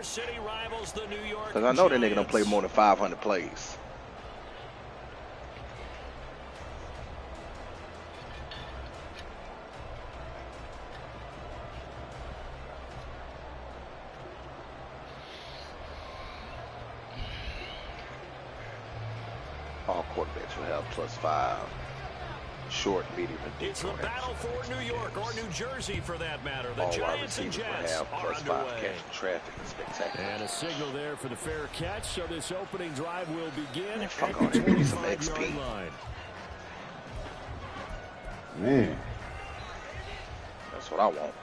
city rivals, the New York Because I know that nigga don't Giants. play more than 500 plays. All quarterbacks will have +5. Short, medium, and deep. It's the battle for New York or New Jersey, for that matter. The all Giants and Jets have are +5 underway. catching traffic. It's spectacular. And a signal there for the fair catch. So this opening drive will begin at fuck the on it, give me some 25-yard XP. line. Man. That's what I want.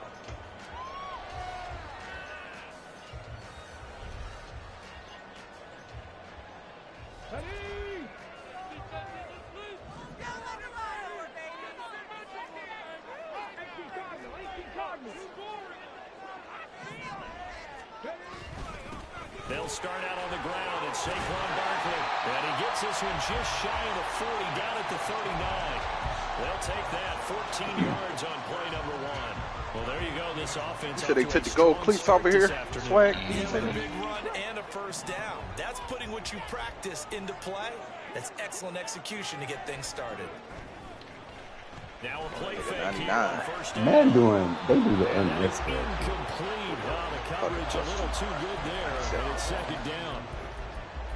They'll start out on the ground, and Saquon Barkley. And he gets this one just shy of the 40, down at the 39. They'll take that 14 yards on play number 1. Well, there you go. This offense. So they took the gold cleats over here. Swag. A big run and a first down. That's putting what you practice into play. That's excellent execution to get things started. Now a play fake here 99. on first down. Man, they do the It's unnecessary. incomplete. Wow, the coverage a little too good there, and it's second down.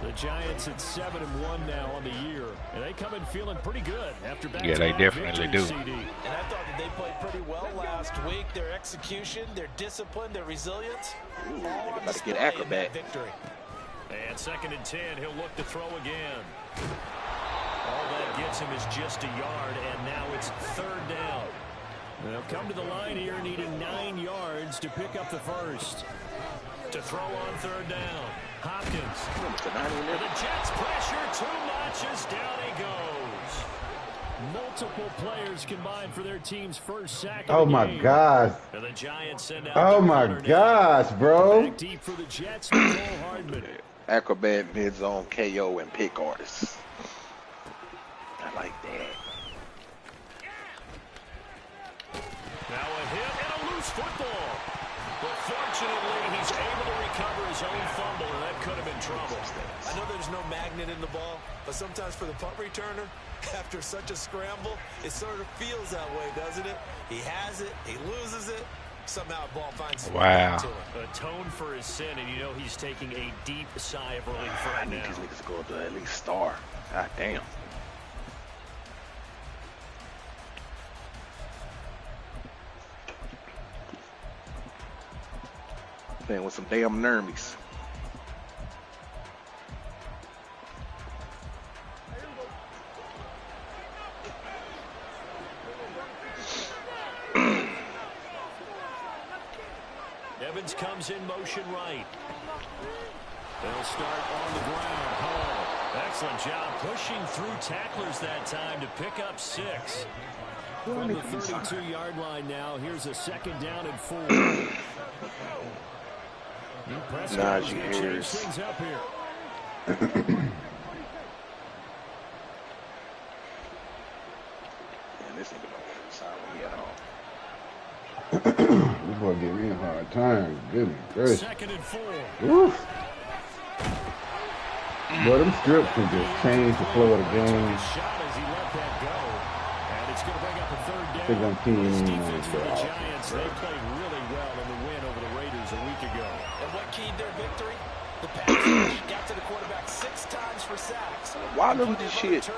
The Giants at 7-1 now on the year, and they come in feeling pretty good after back. Yeah, they definitely do. And I thought that they played pretty well last week. Their execution, their discipline, their resilience. Ooh, all on about to display get in acrobat. that victory. And 2nd and 10, he'll look to throw again. All that gets him is just a yard, and now it's 3rd down. They'll come to the line here needing 9 yards to pick up the first. To throw on 3rd down, Hopkins. And the Jets pressure too much as down he goes. Multiple players combined for their team's first sack. Oh my gosh. And the Giants send out Oh my gosh, bro. back deep for the Jets. Nicole Hardman. Acrobat, mid-zone, KO, and pick artists. I like that. Now a hit and a loose football. But fortunately, he's able to recover his own fumble, and that could have been trouble. I know there's no magnet in the ball, but sometimes for the punt returner, after such a scramble, it sort of feels that way, doesn't it? He has it, he loses it, somehow the ball finds its way back to him. Atone for his sin, and you know he's taking a deep sigh of relief right I need now. these niggas to go to at least star. God damn. Playing with some damn nermies. Evans comes in motion right. They'll start on the ground. Hall. Excellent job pushing through tacklers that time to pick up 6. From the 32-yard line now, here's a 2nd down and 4. Najee Harris. Things up here. Man, this nigga don't sign with me at all. This boy gave me a hard time. Goodness gracious. 2nd and 4. Oof. But them strips can just change the flow of the game. Shot as he let that go. And it's going to bring up a 3rd down. They're going to keep This him defense for the on. Giants, they played really well in the win over the Raiders a week ago. And what keyed their victory? The pass rush got to the quarterback 6 times for sacks. Why look at this shit?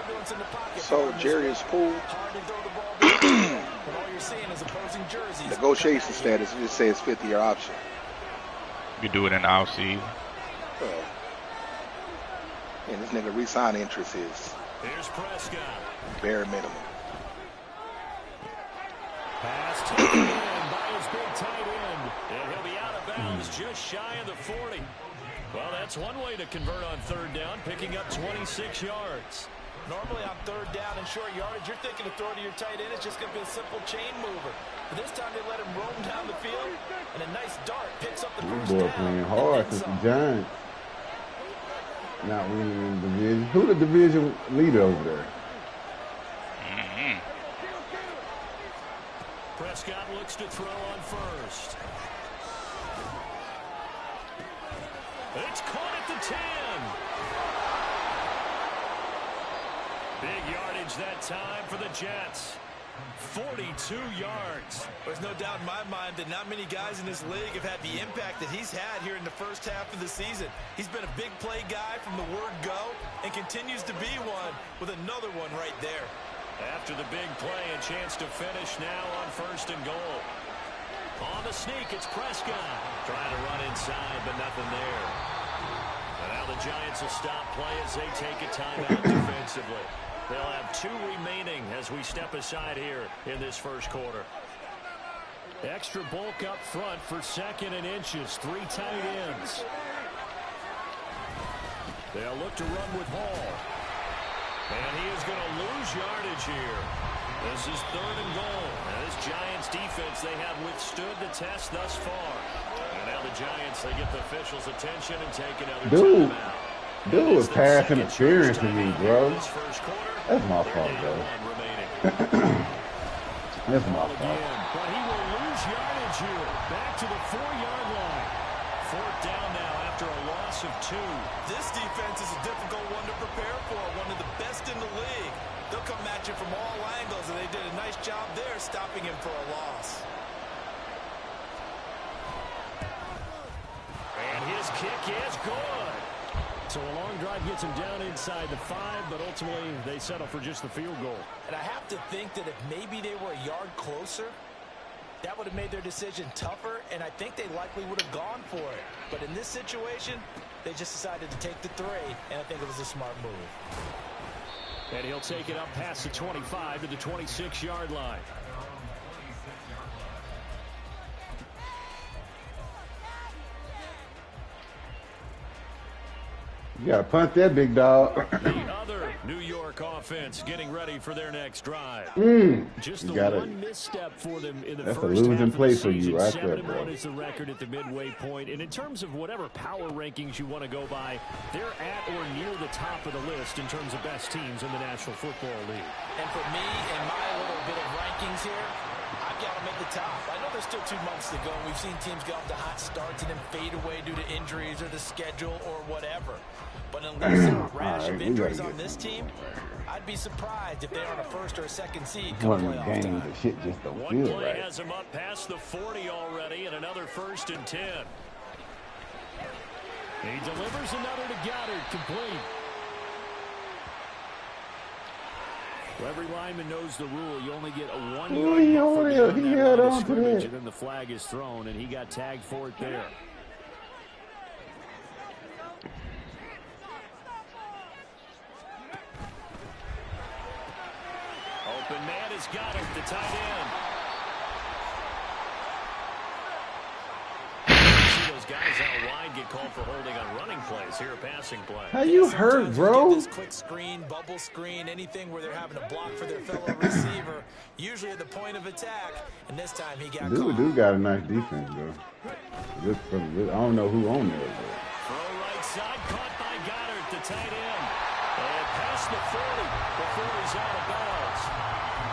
So Jerry is pool. Hard to throw the ball down. But all you're seeing is opposing jerseys. Negotiation status, it just says 50-year option. You do it in the offseason. And this nigga re-sign interest is Here's Prescott. bare minimum. Pass taken in by his big tight end. And he'll be out of bounds just shy of the 40. Well, that's one way to convert on 3rd down, picking up 26 yards. Normally on 3rd down and short yardage, you're thinking to throw to your tight end. It's just going to be a simple chain mover. But this time they let him roam down the field, and a nice dart picks up the first This boy down. playing hard since the Giants not winning in the division. Who the division leader over there? Prescott looks to throw on first. It's caught at the 10. Big yardage that time for the Jets. 42 yards. There's no doubt in my mind that not many guys in this league have had the impact that he's had here in the first half of the season. He's been a big play guy from the word go and continues to be one with another one right there. After the big play, a chance to finish now on 1st and goal. On the sneak, it's Prescott. Trying to run inside, but nothing there. And now the Giants will stop play as they take a timeout defensively. They'll have 2 remaining as we step aside here in this first quarter. Extra bulk up front for 2nd and inches. 3 tight ends. They'll look to run with Hall. And he is going to lose yardage here. This is 3rd and goal. Now this Giants defense, they have withstood the test thus far. And now the Giants, they get the officials' attention and take another timeout. Dude was pass interference to me, bro. That's my fault, bro. That's my fault. But he will lose yardage here. Back to the 4-yard line. 4th down now after a loss of 2. This defense is a difficult one to prepare for. One of the best in the league. They'll come at you from all angles, and they did a nice job there stopping him for a loss. And his kick is good. So a long drive gets him down inside the 5, but ultimately they settle for just the field goal. And I have to think that if maybe they were a yard closer, that would have made their decision tougher, and I think they likely would have gone for it. But in this situation, they just decided to take the 3, and I think it was a smart move. And he'll take it up past the 25 to the 26-yard line. You gotta punt that big dog. The other New York offense getting ready for their next drive. Just the one misstep for them in the that's first a losing half of play the for you season. right there, 7-1 bro. is the record at the midway point. And in terms of whatever power rankings you want to go by, they're at or near the top of the list in terms of best teams in the National Football League. And for me, in my little bit of rankings here, I've got them at the top. I know there's still 2 months to go, and we've seen teams get off to hot starts and then fade away due to injuries or the schedule or whatever. But unless there are a rash of injuries on this team, I'd be surprised if they aren't a 1st or a 2nd seed come playoff time. The shit just don't One feel play right. has him up past the 40 already, and another 1st and 10. He delivers another to Goddard, complete. Every lineman knows the rule. You only get a 1-yard buffer beyond that line of scrimmage, and then the flag is thrown, and he got tagged for it there. Open man has got it, the tight end. See those guys out wide get called for holding on running plays here, passing play. How you hurt, bro? This quick screen, bubble screen, anything where they're having to block for their fellow receiver, usually at the point of attack, and this time he got caught. Dude got a nice defense, bro. I don't know who on there, bro. Throw right side, caught by Goddard, the tight end. And past the 40 before he's out of bounds.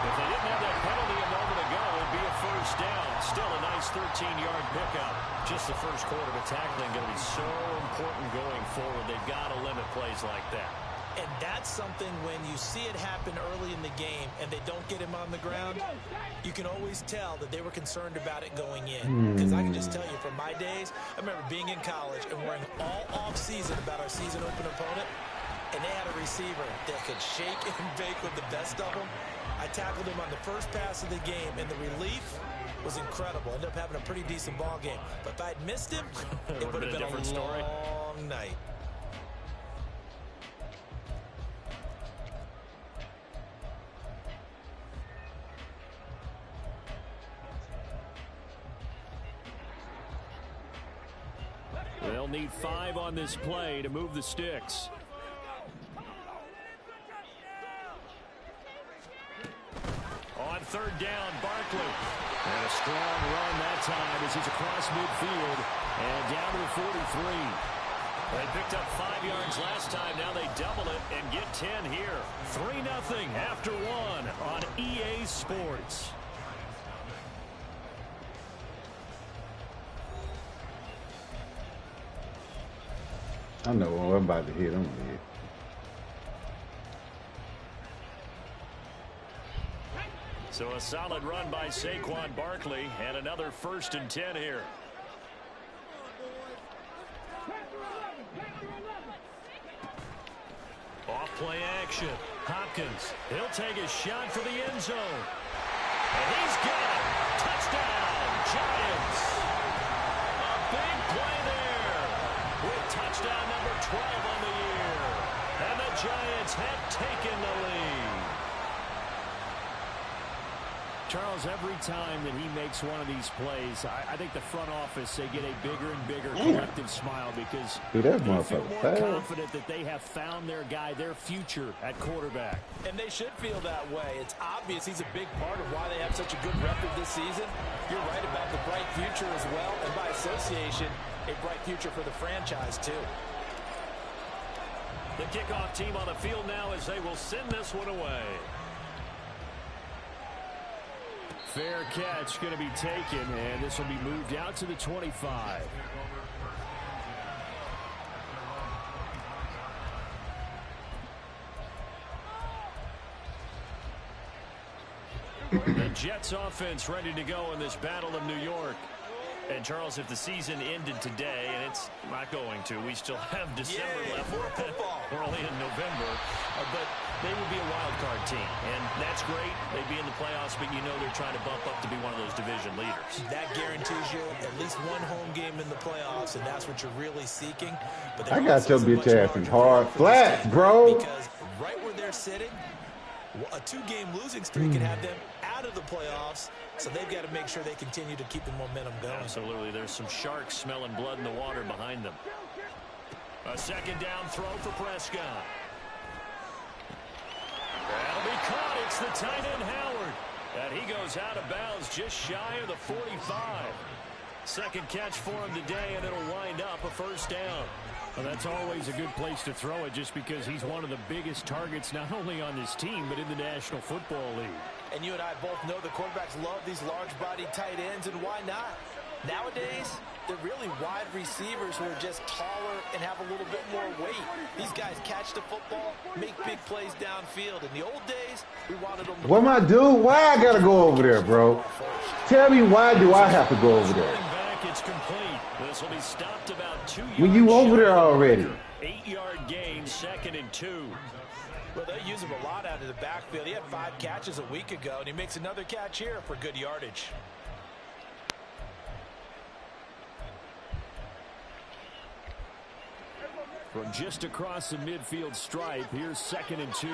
If they didn't have that penalty a moment ago, it'd be a 1st down. Still a nice 13-yard pickup. Just the first quarter of tackling going to be so important going forward. They've got to limit plays like that. And that's something when you see it happen early in the game and they don't get him on the ground, you can always tell that they were concerned about it going in. Because I can just tell you from my days, I remember being in college and worrying all off-season about our season open opponent, and they had a receiver that could shake and bake with the best of them. I tackled him on the first pass of the game, and the relief was incredible. Ended up having a pretty decent ball game. But if I had missed him, it would have been a different story. long night. They'll need 5 on this play to move the sticks. On 3rd down, Barkley. And a strong run that time as he's across midfield and down to the 43. They picked up 5 yards last time. Now they double it and get 10 here. 3-0 after 1 on EA Sports. I know I'm about to hit him, man. So a solid run by Saquon Barkley and another 1st and 10 here. Off play action. Hopkins, he'll take a shot for the end zone. And he's got it. Touchdown, Giants. A big play there with touchdown number 12 on the year. And the Giants have taken the lead. Charles, every time that he makes one of these plays, I think the front office, they get a bigger and bigger collective smile because they feel more confident that they have found their guy, their future at quarterback. And they should feel that way. It's obvious he's a big part of why they have such a good record this season. You're right about the bright future as well, and by association, a bright future for the franchise too. The kickoff team on the field now as they will send this one away. Fair catch going to be taken, and this will be moved out to the 25. The Jets offense ready to go in this Battle of New York. And, Charles, if the season ended today, and it's not going to, we still have December left. We're only in November. But they would be a wild card team. And that's great. They'd be in the playoffs, but you know they're trying to bump up to be one of those division leaders. That guarantees you at least one home game in the playoffs, and that's what you're really seeking. But I got your bitch ass in hard flats, bro. Because right where they're sitting, a 2-game losing streak can have them out of the playoffs, so they've got to make sure they continue to keep the momentum going. Absolutely. There's some sharks smelling blood in the water behind them. A 2nd down throw for Prescott. That'll be caught. It's the tight end Howard. And he goes out of bounds just shy of the 45. 2nd catch for him today, and it'll wind up a 1st down. Well, that's always a good place to throw it just because he's one of the biggest targets not only on this team but in the National Football League. And you and I both know the quarterbacks love these large-bodied tight ends, and why not? Nowadays, they're really wide receivers who are just taller and have a little bit more weight. These guys catch the football, make big plays downfield. In the old days, we wanted them to... What am I doing? Why I got to go over there, bro? Tell me, why do I have to go over there? Back, it's complete. This will be stopped about 2 yards. When you over there already. 8-yard gain, 2nd and 2. Well, they use him a lot out of the backfield. He had 5 catches a week ago, and he makes another catch here for good yardage. From just across the midfield stripe, here's 2nd and 2.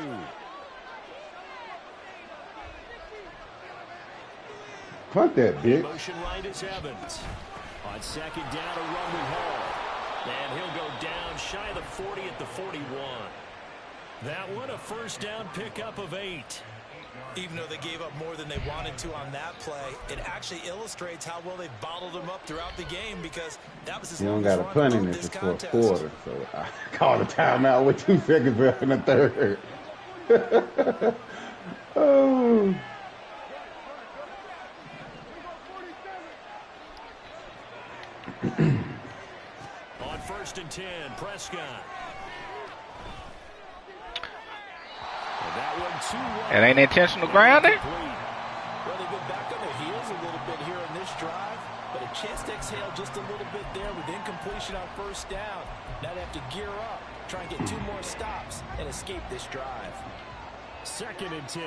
Fuck that, bitch. Motion right is Evans. On 2nd down, a run with Hall. And he'll go down shy of the 40 at the 41. That one, a 1st down pickup of 8. Even though they gave up more than they wanted to on that play, it actually illustrates how well they bottled them up throughout the game because that was his You don't got a punt in this for a quarter, so I called a timeout with 2 seconds left in the 3rd. Oh. On 1st and 10, Prescott. It ain't intentional grounding. Well, they've been back on their heels a little bit here in this drive, but a chance to exhale just a little bit there with incompletion on 1st down. Now they have to gear up, try and get 2 more stops and escape this drive. 2nd and 10.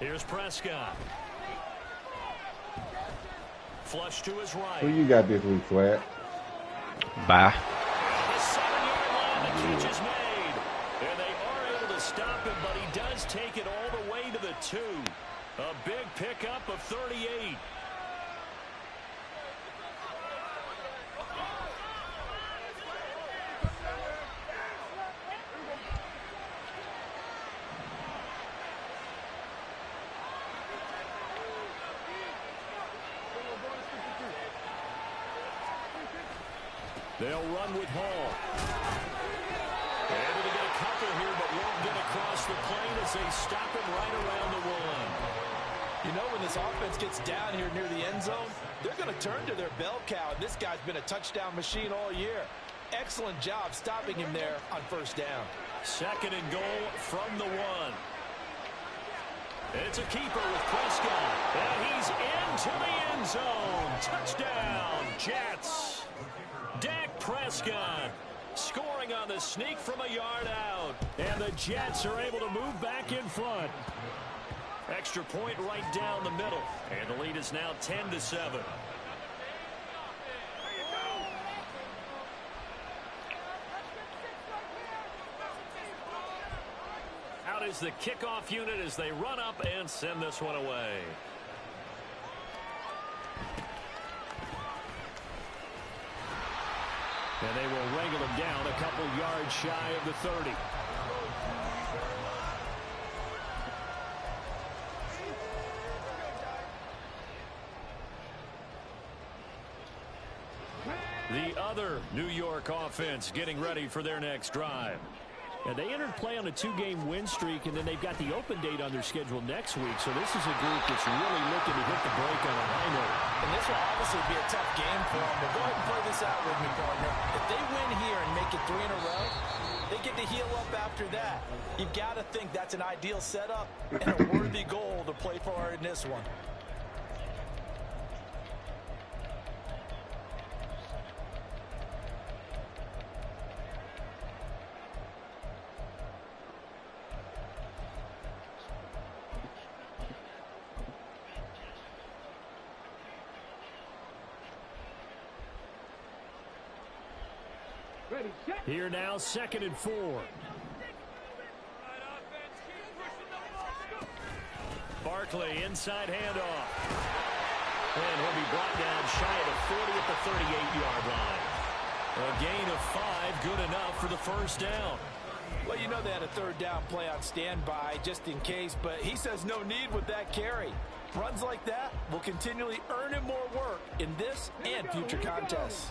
Here's Prescott. Flush to his right. Who you got this week, Flat? Bye. The 7-yard line, the catch is made. And they are able to stop him, but he does take it all the way to the 2. A big pickup of 38. They'll run with Hall. Able to get a couple here, but won't get across the plane as they stop him right around the one. You know, when this offense gets down here near the end zone, they're going to turn to their bell cow. And this guy's been a touchdown machine all year. Excellent job stopping him there on first down. Second and goal from the one. It's a keeper with Prescott. And he's into the end zone. Touchdown, Jets. Dak Prescott scoring on the sneak from a yard out. And the Jets are able to move back in front. Extra point right down the middle. And the lead is now 10-7. Out is the kickoff unit as they run up and send this one away. And they will wrangle him down a couple yards shy of the 30. The other New York offense getting ready for their next drive. And they entered play on a 2-game win streak, and then they've got the open date on their schedule next week. So this is a group that's really looking to hit the break on a high note. And this will obviously be a tough game for them. But go ahead and play this out with me, partner. If they win here and make it 3 in a row, they get to heal up after that. You've got to think that's an ideal setup and a worthy goal to play for in this one. Here now, 2nd and 4. Barkley, inside handoff. And he'll be brought down shy of the 40 at the 38-yard line. A gain of 5, good enough for the first down. Well, you know they had a 3rd down play on standby just in case, but he says no need with that carry. Runs like that will continually earn him more work in this and future contests.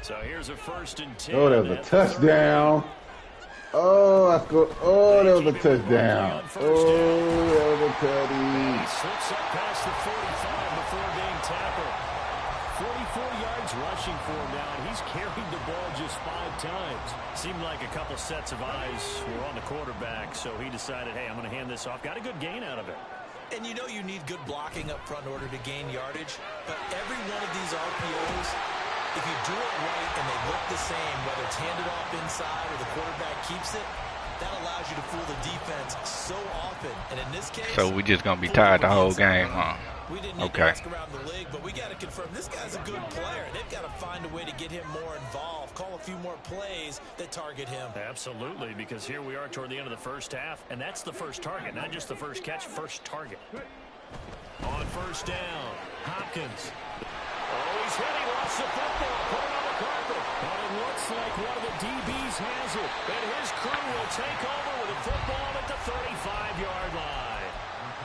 So here's a 1st and 10. Oh, that was a touchdown. Oh, that's good. Oh, that was a touchdown. Oh, that was a touchdown. He slips up past the 45 before being tackled. 44 yards rushing for him now, and he's carried the ball just 5 times. Seemed like a couple sets of eyes were on the quarterback, so he decided, hey, I'm going to hand this off. Got a good gain out of it. And you know you need good blocking up front in order to gain yardage, but every one of these RPOs, if you do it right and they look the same, whether it's handed off inside or the quarterback keeps it, that allows you to fool the defense so often. And in this case, So we just gonna be tired the whole game, huh? We didn't need to ask around the league, but we got to confirm this guy's a good player. They've got to find a way to get him more involved, call a few more plays that target him. Absolutely, because here we are toward the end of the first half, and that's the first target, not just the first catch, first target. On first down, Hopkins. Oh, he's hit. He lost the football. Put it on the carpet. And it looks like one of the DBs has it. And his crew will take over with a football at the 35-yard line.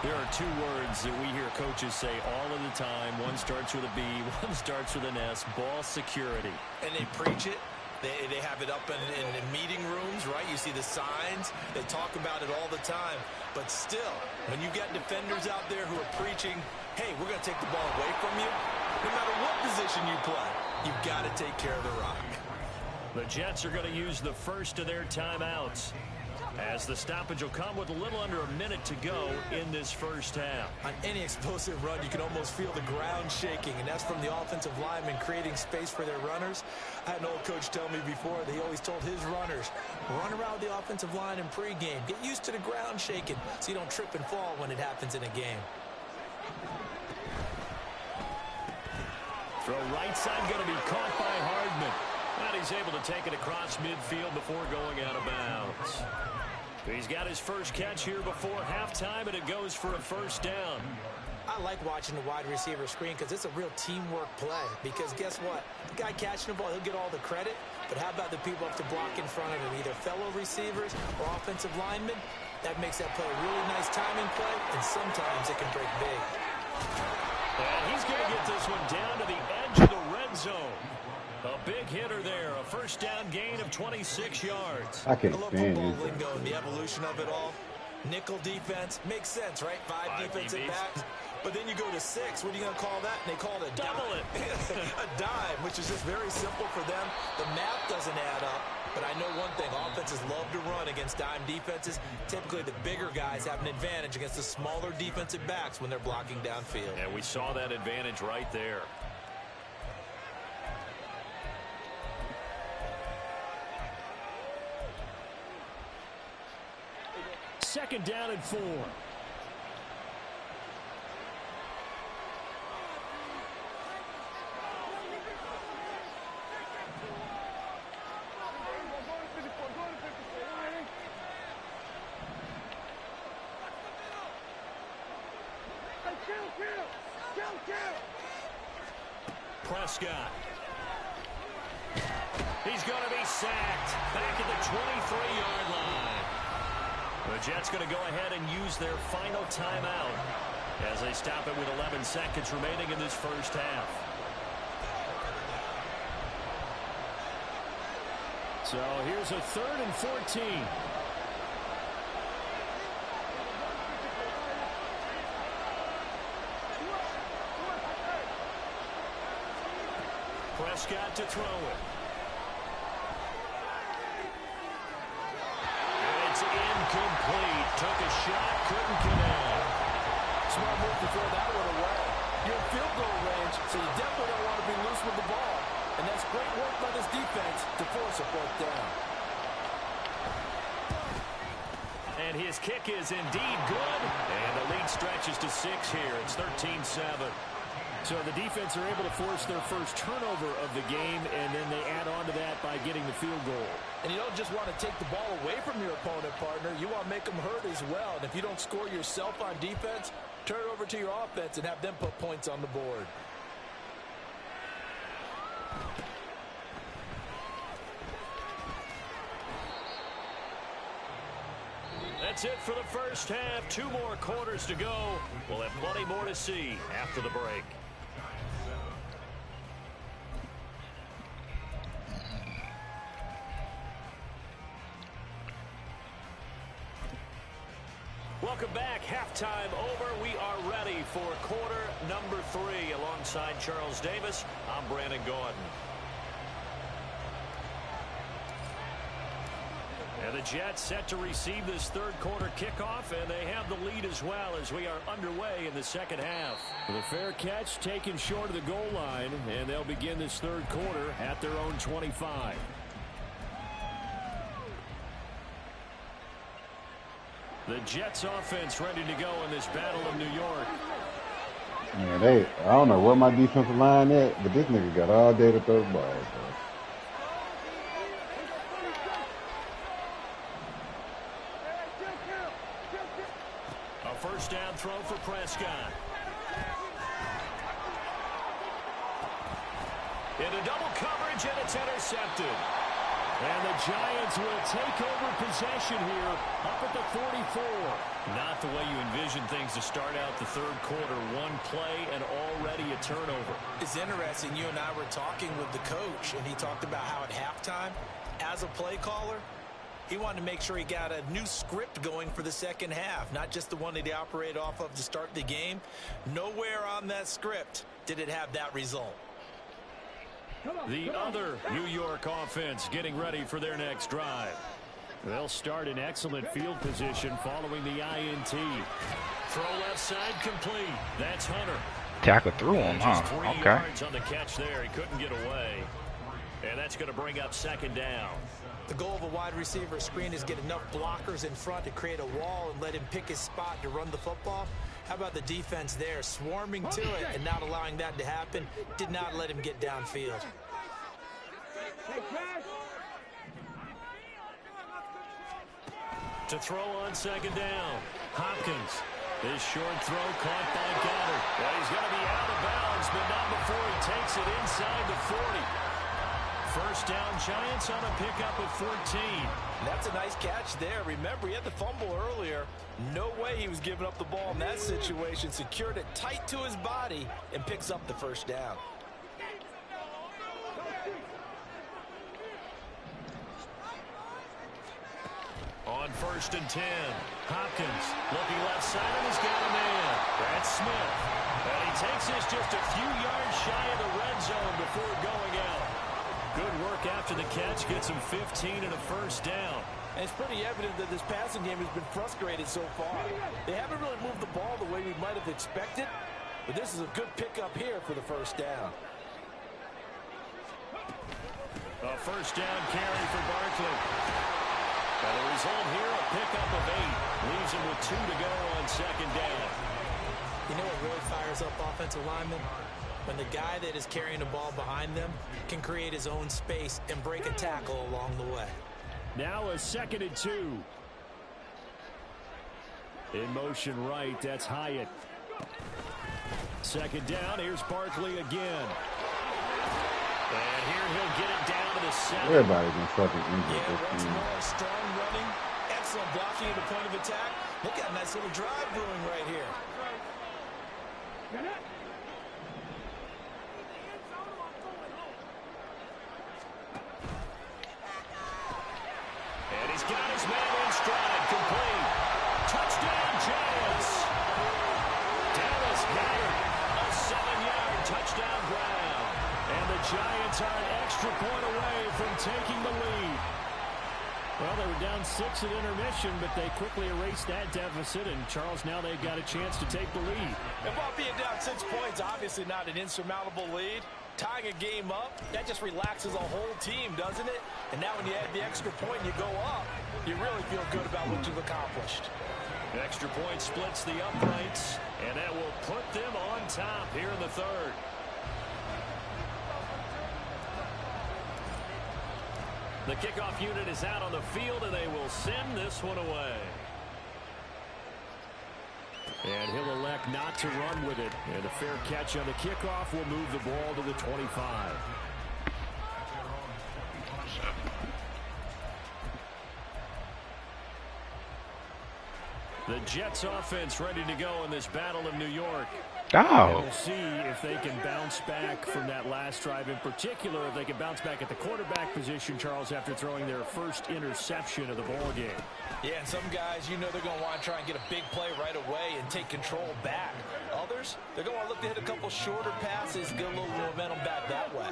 There are 2 words that we hear coaches say all of the time. One starts with a B, one starts with an S. Ball security. And they preach it. They have it up in meeting rooms, right? You see the signs. They talk about it all the time. But still, when you got defenders out there who are preaching, hey, we're going to take the ball away from you, no matter what position you play, you've got to take care of the rock. The Jets are going to use the first of their timeouts, as the stoppage will come with a little under a minute to go in this first half. On any explosive run, you can almost feel the ground shaking, and that's from the offensive linemen creating space for their runners. I had an old coach tell me before that he always told his runners, run around the offensive line in pregame. Get used to the ground shaking so you don't trip and fall when it happens in a game. Throw right side going to be caught by Hardman. And he's able to take it across midfield before going out of bounds. He's got his first catch here before halftime, and it goes for a first down. I like watching the wide receiver screen because it's a real teamwork play. Because guess what? The guy catching the ball, he'll get all the credit. But how about the people up to block in front of him, either fellow receivers or offensive linemen? That makes that play a really nice timing play, and sometimes it can break big. And he's going to get this one down to the edge of the red zone. A big hitter there, a first down gain of 26 yards. I can't I love stand football this. lingo and the evolution of it all. Nickel defense makes sense, right? Five defensive backs. But then you go to 6. What are you going to call that? And they call it a Double dime. A dime, which is just very simple for them. The math doesn't add up. But I know one thing. Offenses love to run against dime defenses. Typically, the bigger guys have an advantage against the smaller defensive backs when they're blocking downfield. And we saw that advantage right there. Second down and 4. Prescott. He's going to be sacked back at the 23-yard line. The Jets going to go ahead and use their final timeout as they stop it with 11 seconds remaining in this first half. So here's a 3rd and 14. Prescott to throw it. It's incomplete. Took a shot, couldn't connect. Smart move to throw that one away. You're in field goal range, so you definitely don't want to be loose with the ball. And that's great work by this defense to force a 4th down. And his kick is indeed good. And the lead stretches to 6 here. It's 13-7. So the defense are able to force their first turnover of the game, and then they add on to that by getting the field goal. And you don't just want to take the ball away from your opponent, partner. You want to make them hurt as well. And if you don't score yourself on defense, turn it over to your offense and have them put points on the board. That's it for the first half. 2 more quarters to go. We'll have plenty more to see after the break. Welcome back. Halftime over. We are ready for quarter number 3. Alongside Charles Davis, I'm Brandon Gordon. And the Jets set to receive this 3rd quarter kickoff, and they have the lead as well as we are underway in the second half. The fair catch taken short of the goal line, and they'll begin this 3rd quarter at their own 25. The Jets offense ready to go in this battle of New York. Man, I don't know where my defensive line at, but this nigga got all day to throw the ball. So. A first down throw for Prescott. Into double coverage, and it's intercepted. And the Giants will take over possession here up at the 44. Not the way you envision things to start out the 3rd quarter. 1 play and already a turnover. It's interesting. You and I were talking with the coach, and he talked about how at halftime, as a play caller, he wanted to make sure he got a new script going for the second half, not just the one that he operated off of to start the game. Nowhere on that script did it have that result. The other New York offense getting ready for their next drive. They'll start in excellent field position following the INT. Throw left side complete. That's Hunter. Tackle through him, huh? Just 3 Okay. yards on the catch there. He couldn't get away. And that's going to bring up 2nd down. The goal of a wide receiver screen is get enough blockers in front to create a wall and let him pick his spot to run the football. How about the defense there, swarming to it and not allowing that to happen? Did not let him get downfield. To throw on 2nd down. Hopkins. This short throw caught by Goddard. Well, he's going to be out of bounds, but not before he takes it inside the 40. First down, Giants on a pickup of 14. That's a nice catch there. Remember, he had the fumble earlier. No way he was giving up the ball in that situation. Secured it tight to his body and picks up the first down. 1st and 10. Hopkins looking left side, and he's got a man. That's Smith. And he takes this just a few yards shy of the red zone before going out. Good work after the catch. Gets him 15 and a 1st down. And it's pretty evident that this passing game has been frustrated so far. They haven't really moved the ball the way we might have expected, but this is a good pickup here for the 1st down. A 1st down carry for Barkley. And the result here, a pickup of 8. Leaves him with 2 to go on 2nd down. You know what really fires up offensive linemen? When the guy that is carrying the ball behind them can create his own space and break a tackle along the way. Now a 2nd and 2. In motion right, that's Hyatt. 2nd down, here's Barkley again. And here he'll get it down to the 7. Everybody's been fucking injured Yeah, this once team. more, strong running, excellent blocking at the point of attack. Look at a nice little drive brewing right here. And he's got his man in stride, complete. Touchdown, Giants. Dallas Goedert, a 7-yard touchdown grab. And the Giants are an extra point away from taking the lead. Well, they were down 6 at intermission, but they quickly erased that deficit. And, Charles, now they've got a chance to take the lead. And while being down 6 points, obviously not an insurmountable lead, tying a game up, that just relaxes a whole team, doesn't it? And now when you add the extra point and you go up, you really feel good about what you've accomplished. The extra point splits the uprights, and that will put them on top here in the 3rd. The kickoff unit is out on the field, and they will send this one away. And he'll elect not to run with it. And a fair catch on the kickoff will move the ball to the 25. The Jets offense ready to go in this battle of New York. Oh. We'll see if they can bounce back from that last drive. In particular, if they can bounce back at the quarterback position, Charles, after throwing their first interception of the ball game. Yeah, and some guys, you know they're going to want to try and get a big play right away and take control back. Others, they're going to look to hit a couple shorter passes, get a little momentum back that way.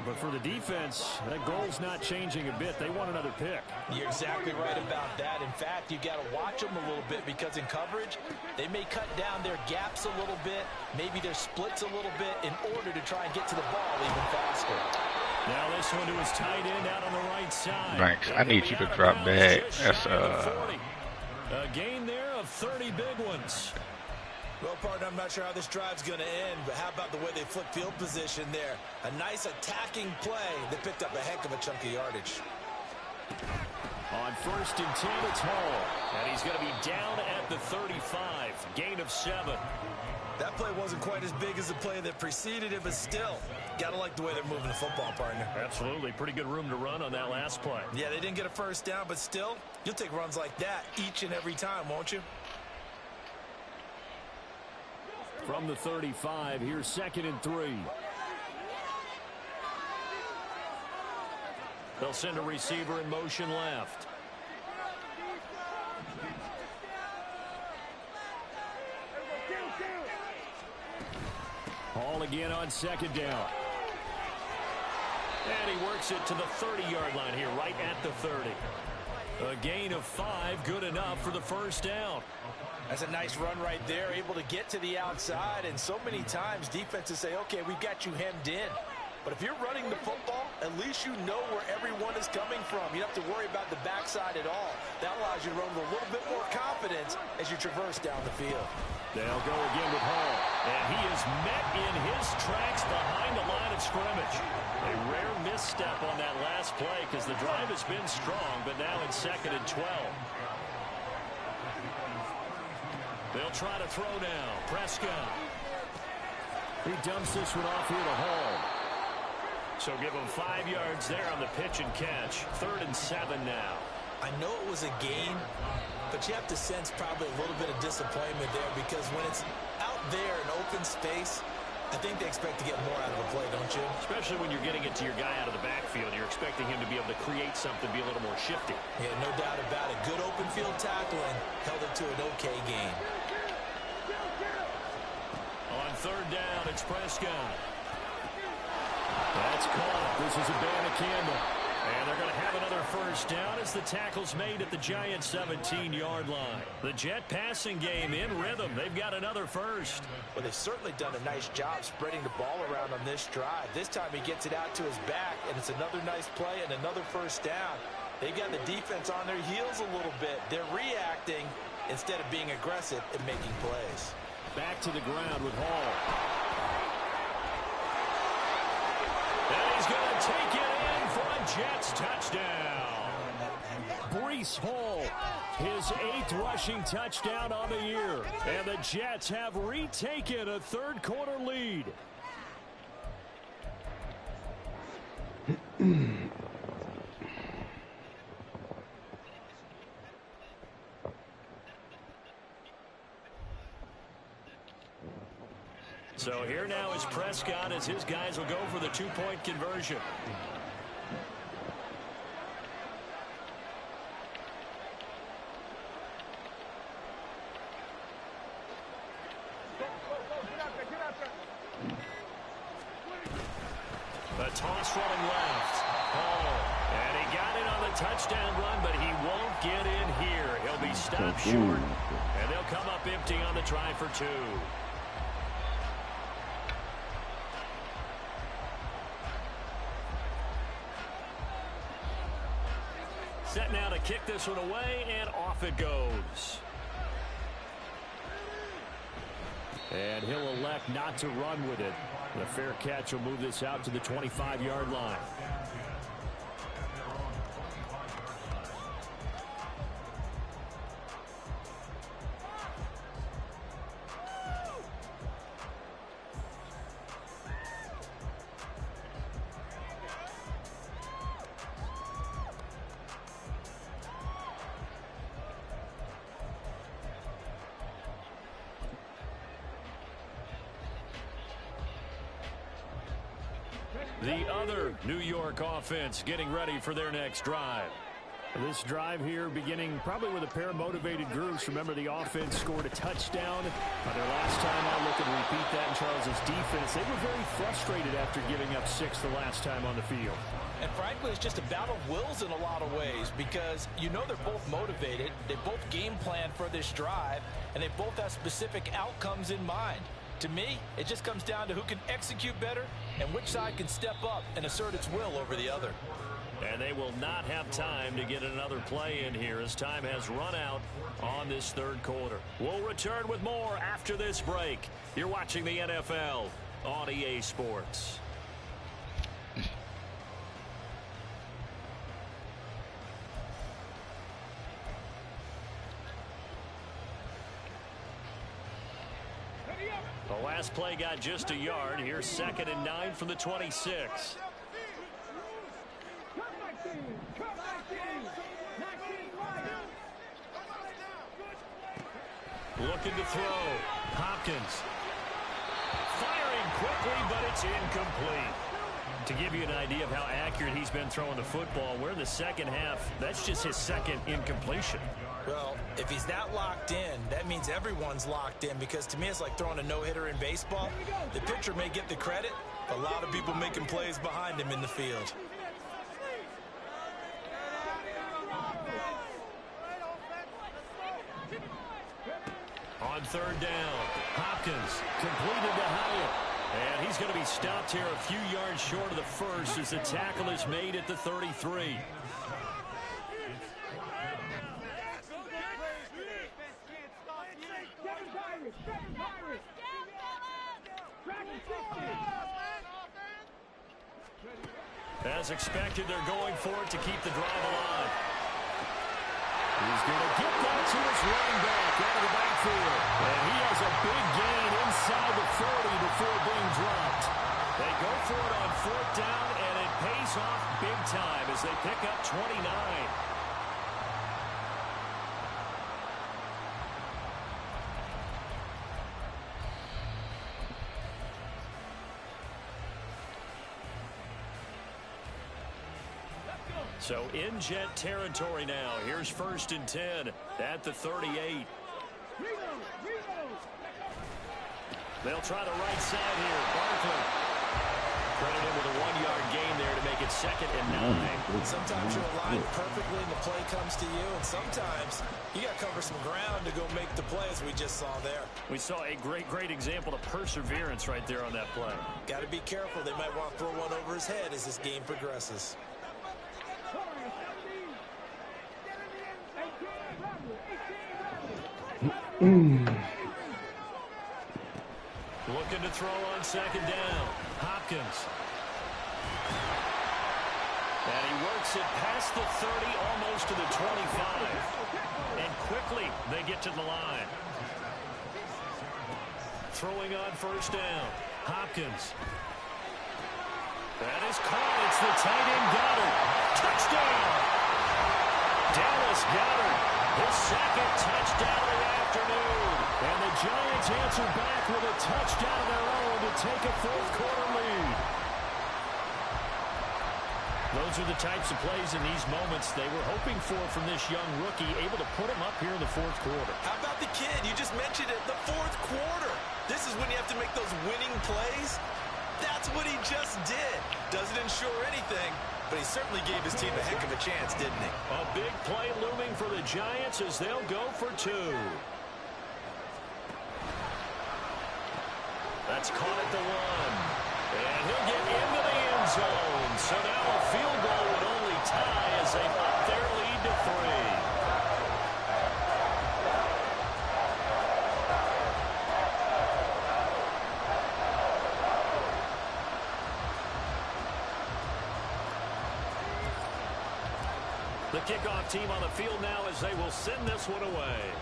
But for the defense, that goal's not changing a bit. They want another pick. You're exactly right about that. In fact, you got to watch them a little bit because in coverage, they may cut down their gaps a little bit, maybe their splits a little bit in order to try and get to the ball even faster. Now this one to his tight end out on the right side. Banks, I need you to drop back. That's a gain there of 30 big ones. Well, partner, I'm not sure how this drive's going to end, but how about the way they flip field position there? A nice attacking play that picked up a heck of a chunk of yardage. On 1st and 10, it's Hall. And he's going to be down at the 35. Gain of 7. That play wasn't quite as big as the play that preceded it, but still, got to like the way they're moving the football, partner. Absolutely. Pretty good room to run on that last play. Yeah, they didn't get a 1st down, but still, you'll take runs like that each and every time, won't you? From the 35, here's 2nd and 3. They'll send a receiver in motion left. Hall again on 2nd down. And he works it to the 30-yard line here, right at the 30. A gain of 5, good enough for the 1st down. That's a nice run right there, able to get to the outside, and so many times defenses say, okay, we've got you hemmed in. But if you're running the football, at least you know where everyone is coming from. You don't have to worry about the backside at all. That allows you to run with a little bit more confidence as you traverse down the field. They'll go again with Hall. And he is met in his tracks behind the line of scrimmage. A rare misstep on that last play because the drive has been strong, but now in 2nd and 12. They'll try to throw now. Prescott. He dumps this one off here to Hall. So give him 5 yards there on the pitch and catch. 3rd and 7 now. I know it was a gain, but you have to sense probably a little bit of disappointment there because when it's out there in open space, I think they expect to get more out of the play, don't you? Especially when you're getting it to your guy out of the backfield. You're expecting him to be able to create something, be a little more shifty. Yeah, no doubt about it. Good open field tackling. Held it to an okay game. On third down, it's Prescott. That's caught. This is a bad Campbell. And they're going to have another first down as the tackle's made at the Giants' 17-yard line. The Jet passing game in rhythm. They've got another first. Well, they've certainly done a nice job spreading the ball around on this drive. This time he gets it out to his back, and it's another nice play and another first down. They've got the defense on their heels a little bit. They're reacting instead of being aggressive and making plays. Back to the ground with Hall. And he's going to take it in for a Jets touchdown. Breece Hall, his 8th rushing touchdown on the year. And the Jets have retaken a third-quarter lead. So here now is Prescott as his guys will go for the 2-point conversion. A toss running left. Oh, and he got it on the touchdown run, but he won't get in here. He'll be stopped short, and they'll come up empty on the try for 2. Set now to kick this one away, and off it goes. And he'll elect not to run with it. The fair catch will move this out to the 25-yard line. The other New York offense getting ready for their next drive. This drive here beginning probably with a pair of motivated groups. Remember, the offense scored a touchdown. Their last time out, looking to repeat that in Charles's defense. They were very frustrated after giving up 6 the last time on the field. And frankly, it's just a battle of wills in a lot of ways because you know they're both motivated. They both game plan for this drive, and they both have specific outcomes in mind. To me, it just comes down to who can execute better and which side can step up and assert its will over the other. And they will not have time to get another play in here as time has run out on this third quarter. We'll return with more after this break. You're watching the NFL on EA Sports. The last play got just a yard. Here's 2nd and 9 from the 26. Looking to throw. Hopkins. Firing quickly, but it's incomplete. To give you an idea of how accurate he's been throwing the football, we're in the second half. That's just his 2nd incompletion. Well, if he's that locked in, that means everyone's locked in because to me it's like throwing a no-hitter in baseball. The pitcher may get the credit, but a lot of people making plays behind him in the field. On third down, Hopkins completed to Hyatt. And he's going to be stopped here a few yards short of the first as the tackle is made at the 33. As expected, they're going for it to keep the drive alive. He's going to get that to his running back out of the backfield. And he has a big gain inside the 40 before being dropped. They go for it on 4th down, and it pays off big time as they pick up 29. So in Jet territory now. Here's 1st and 10 at the 38. They'll try the right side here. Barkley. Credited with a 1-yard gain there to make it 2nd and 9. Sometimes you're aligned perfectly and the play comes to you, and sometimes you got to cover some ground to go make the play, as we just saw there. We saw a great example of perseverance right there on that play. Got to be careful. They might want to throw one over his head as this game progresses. Looking to throw on 2nd down. Hopkins. And he works it past the 30, almost to the 25. And quickly they get to the line. Throwing on 1st down. Hopkins. That is caught. It's the tight end Goddard. Touchdown! Dallas Goddard, his 2nd touchdown of the afternoon. And the Giants answer back with a touchdown of their own to take a 4th quarter lead. Those are the types of plays in these moments they were hoping for from this young rookie, able to put him up here in the 4th quarter. How about the kid? You just mentioned it, the 4th quarter. This is when you have to make those winning plays. That's what he just did. Doesn't ensure anything, but he certainly gave his team a heck of a chance, didn't he? A big play looming for the Giants as they'll go for 2. That's caught at the 1. And he'll get into the end zone. So now a field goal would only tie as they up their lead to 3. The kickoff team on the field now as they will send this one away.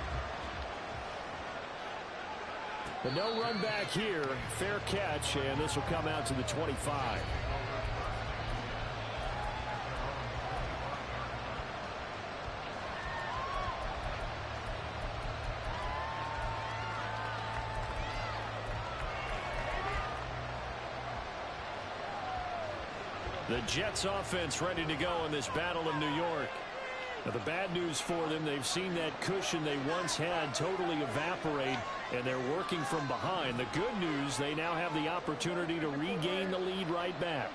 But no run back here. Fair catch, and this will come out to the 25. The Jets offense ready to go in this battle of New York. Now, the bad news for them, they've seen that cushion they once had totally evaporate, and they're working from behind. The good news, they now have the opportunity to regain the lead right back.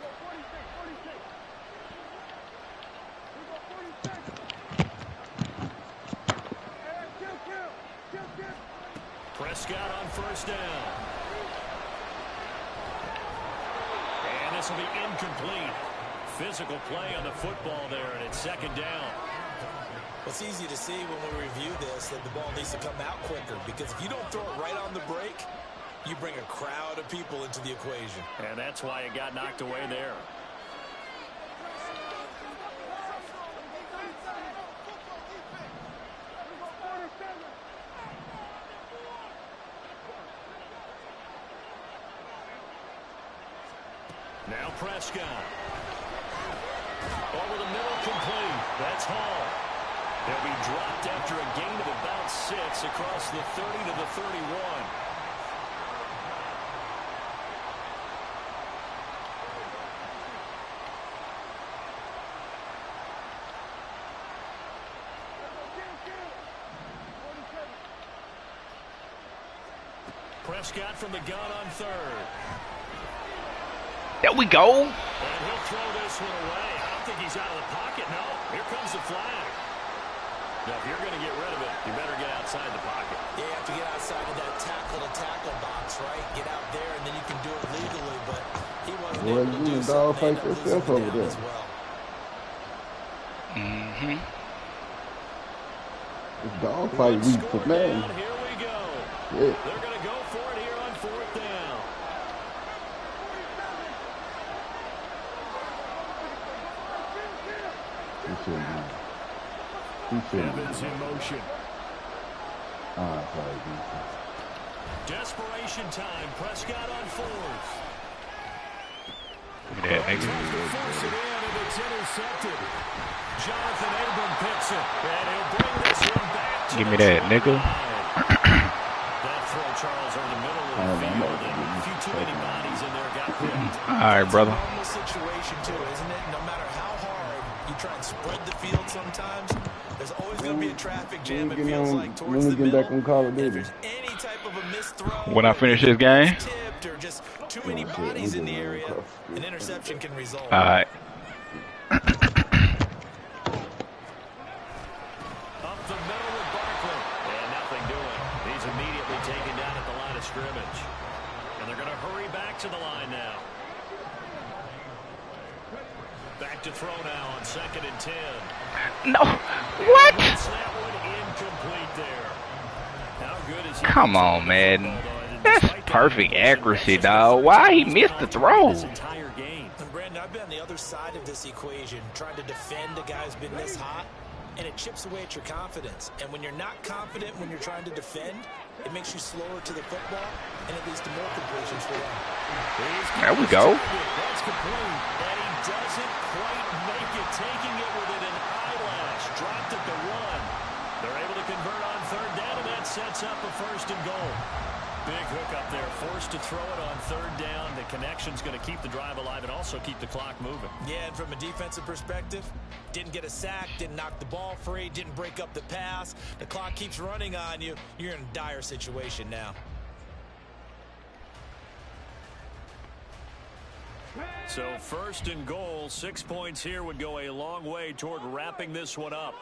Prescott on 1st down. And this will be incomplete. Physical play on the football there, and it's 2nd down. It's easy to see when we review this that the ball needs to come out quicker, because if you don't throw it right on the break, you bring a crowd of people into the equation. And that's why it got knocked away there. Now Prescott. Over the middle, complete. That's Hall. They'll be dropped after a gain of about 6 across the 30 to the 31. Prescott from the gun on 3rd. There we go. And he'll throw this one away. I don't think he's out of the pocket. No, here comes the flag. Now, if you're going to get rid of it, you better get outside the pocket. Yeah, you have to get outside of that tackle-to-tackle box, right? Get out there, and then you can do it legally, but he wasn't able to do so. Dog fight yourself over there. Well. Mm-hmm. It's dog fight week for man. Here we go. Yeah. They're going to go for it here on 4th down. Evans in motion. Desperation time. Prescott on 4th. Look at that, nigga. Force it in, and it's intercepted. Jonathan Abram picks it, and he'll bring this one back to Give me that, nigga. That throw, Charles, are in the middle of the field, and a few too many bodies in there got picked. All right, brother. It's a normal situation, too, isn't it? No matter how hard you try and spread the field sometimes, there's always going to be a traffic jam, it When feels like, towards the we get middle. back on Call of And if Duty. there's any type of a missed throw, When I finish this game. tipped, or just too many bodies in the area, an interception can result. All right. Up the middle with Barkley. And nothing doing. He's immediately taken down at the line of scrimmage. And they're going to hurry back to the line now. Back to throw now on 2nd and 10. No. What? That one incomplete there. How good is he? Come on, man. That's perfect accuracy, dog. Why he missed the throw? And Brandon, I've been on the other side of this equation, trying to defend a guy who's been this hot, and it chips away at your confidence. And when you're not confident when you're trying to defend, it makes you slower to the football, and it leads to more completions for them. There we go. That's complete, and he doesn't quite make it, taking it within an eyelash. Dropped at the 1. They're able to convert on 3rd down, and that sets up a 1st and goal. Big hook up there, forced to throw it on 3rd down. The connection's going to keep the drive alive and also keep the clock moving. Yeah, and from a defensive perspective, didn't get a sack, didn't knock the ball free, didn't break up the pass. The clock keeps running on you. You're in a dire situation now. So 1st and goal, 6 points here would go a long way toward wrapping this one up.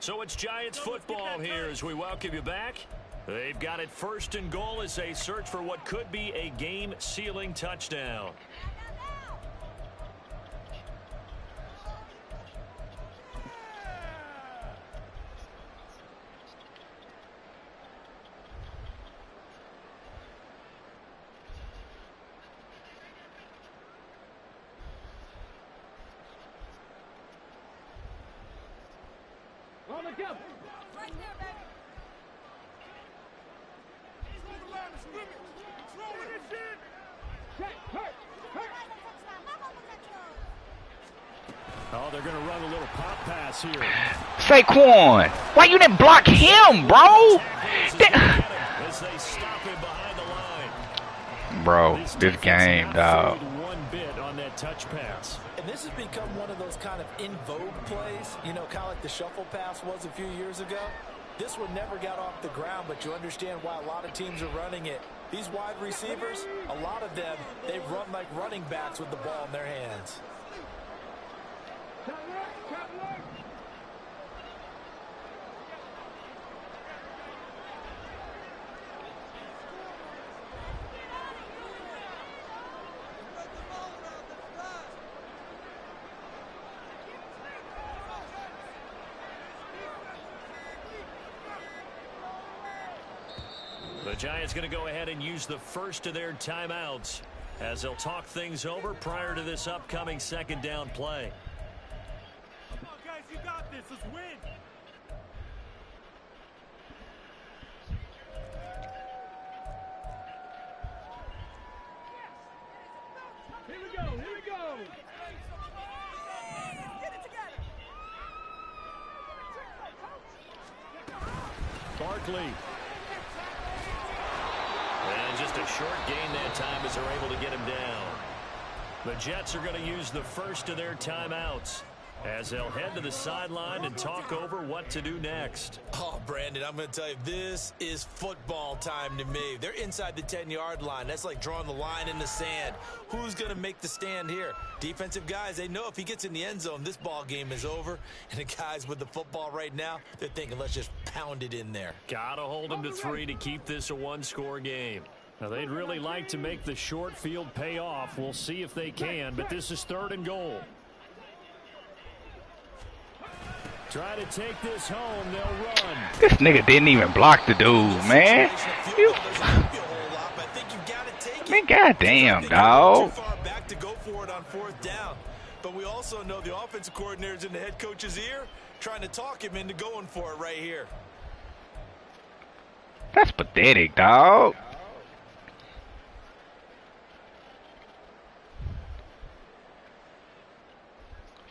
So it's Giants football here as we welcome you back. They've got it 1st and goal as they search for what could be a game-sealing touchdown. Oh, they're going to run a little pop pass here. Saquon, why you didn't block him, bro? As they stop him behind the line. Bro, this game, dog. One bit on that touch pass. And this has become one of those kind of in vogue plays, you know, kind of like the shuffle pass was a few years ago. This one never got off the ground, but you understand why a lot of teams are running it. These wide receivers, a lot of them, they run like running backs with the ball in their hands. The Giants going to go ahead and use the first of their timeouts as they'll talk things over prior to this upcoming 2nd down play. Come on, guys, you got this. Let's win. Here we go. Here we go. Get it together. Barkley. And just a short gain that time as they're able to get him down. The Jets are going to use the first of their timeouts as they'll head to the sideline and talk over what to do next. Oh, Brandon, I'm going to tell you, this is football time to me. They're inside the 10-yard line. That's like drawing the line in the sand. Who's going to make the stand here? Defensive guys, they know if he gets in the end zone, this ball game is over. And the guys with the football right now, they're thinking, let's just pound it in there. Got to hold them to 3 to keep this a one-score game. Now, they'd really like to make the short field pay off. We'll see if they can, but this is 3rd and goal. Try to take this home. They'll run. This nigga didn't even block the dude, man. Man, goddamn, dog. Too far back to go for it on 4th down. But we also know the offensive coordinator's in the head coach's ear, trying to talk him into going for it right here. That's pathetic, dog.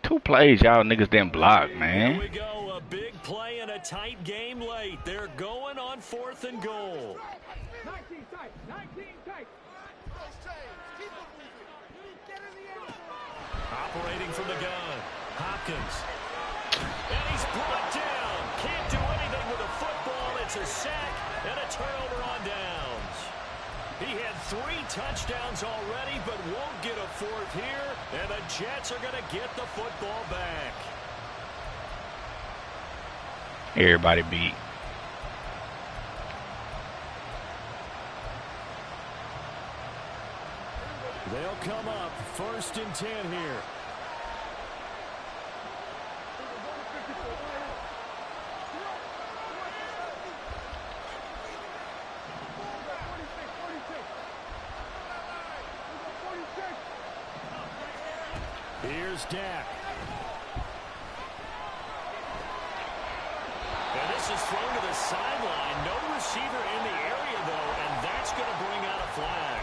2 plays y'all niggas didn't block, man. Here we go. A big play in a tight game late. They're going on 4th and goal. 19 tight. 19 tight. Operating from the gun. Hopkins. And he's brought down. Can't do anything with a football. It's a sack and a turnover on downs. He had 3 touchdowns already, but won't get a 4th here. And the Jets are going to get the football back. Everybody beat. They'll come up 1st and 10 here. Here's Dak. And this is thrown to the sideline. No receiver in the area, though, and that's going to bring out a flag.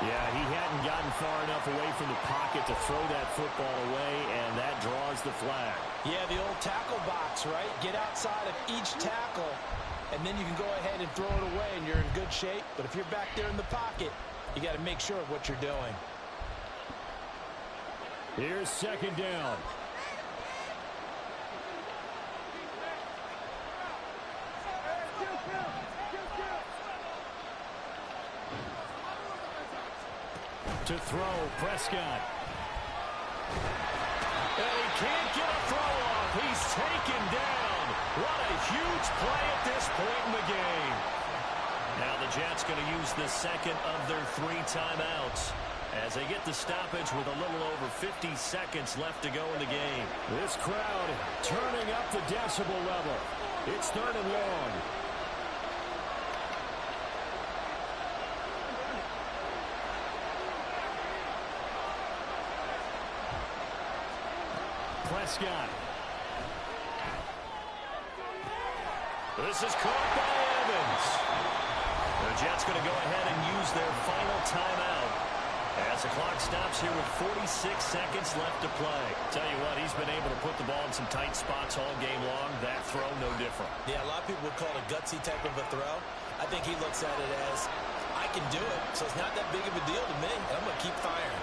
Yeah, he hadn't gotten far enough away from the pocket to throw that football away, and that draws the flag. Yeah, the old tackle box, right? Get outside of each tackle, and then you can go ahead and throw it away, and you're in good shape. But if you're back there in the pocket, you got to make sure of what you're doing. Here's 2nd down. To throw, Prescott. And he can't get a throw off. He's taken down. What a huge play at this point in the game. Now the Jets going to use the 2nd of their 3 timeouts as they get the stoppage with a little over 50 seconds left to go in the game. This crowd turning up the decibel level. It's 3rd and long. Prescott. This is caught by Evans. The Jets going to go ahead and use their final timeout as the clock stops here with 46 seconds left to play. Tell you what, he's been able to put the ball in some tight spots all game long. That throw, no different. Yeah, a lot of people would call it a gutsy type of a throw. I think he looks at it as, I can do it, so it's not that big of a deal to me, and I'm going to keep firing.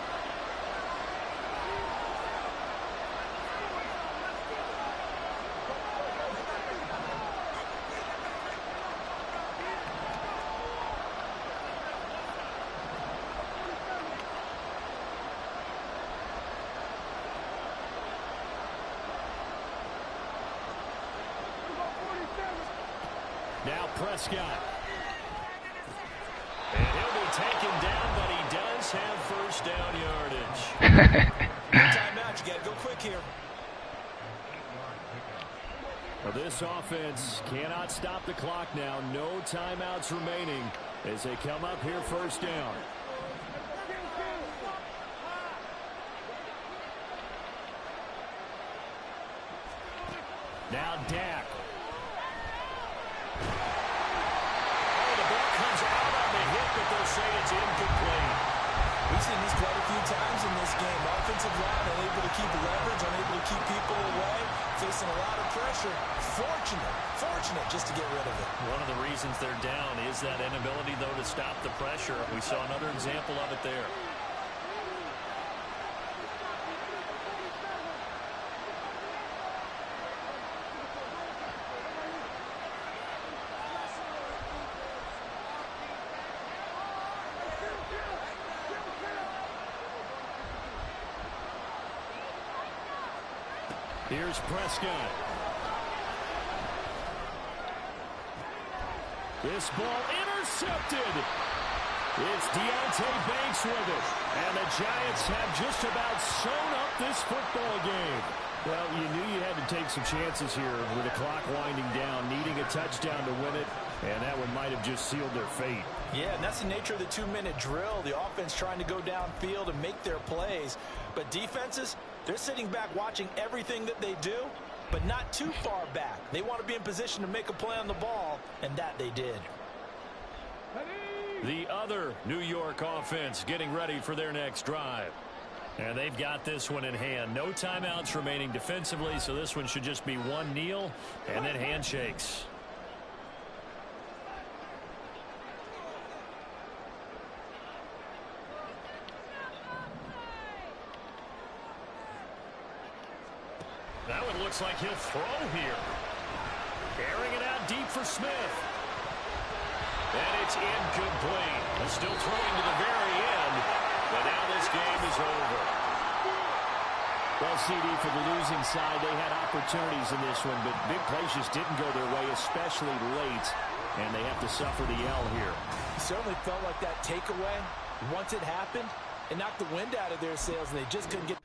Now Prescott. And he'll be taken down, but he does have 1st down yardage. Timeout, you got to go quick here. Well, this offense cannot stop the clock now. No timeouts remaining as they come up here 1st down. Now Dak. Say it's incomplete. We've seen this quite a few times in this game. Offensive line unable to keep leverage, unable to keep people away, facing a lot of pressure. Fortunate just to get rid of it. One of the reasons they're down is that inability, though, to stop the pressure. We saw another example of it there. Here's Prescott. This ball intercepted. It's Deontay Banks with it. And the Giants have just about sewn up this football game. Well, you knew you had to take some chances here with the clock winding down, needing a touchdown to win it, and that one might have just sealed their fate. Yeah, and that's the nature of the 2-minute drill. The offense trying to go downfield and make their plays. But defenses, they're sitting back watching everything that they do, but not too far back. They want to be in position to make a play on the ball, and that they did. The other New York offense getting ready for their next drive. And they've got this one in hand. No timeouts remaining defensively, so this one should just be one kneel and then handshakes. Now it looks like he'll throw here. Airing it out deep for Smith. And it's incomplete. He's still throwing to the very end, but now this game is over. Well, CD, for the losing side, they had opportunities in this one, but big plays just didn't go their way, especially late, and they have to suffer the L here. It certainly felt like that takeaway, once it happened, it knocked the wind out of their sails, and they just couldn't get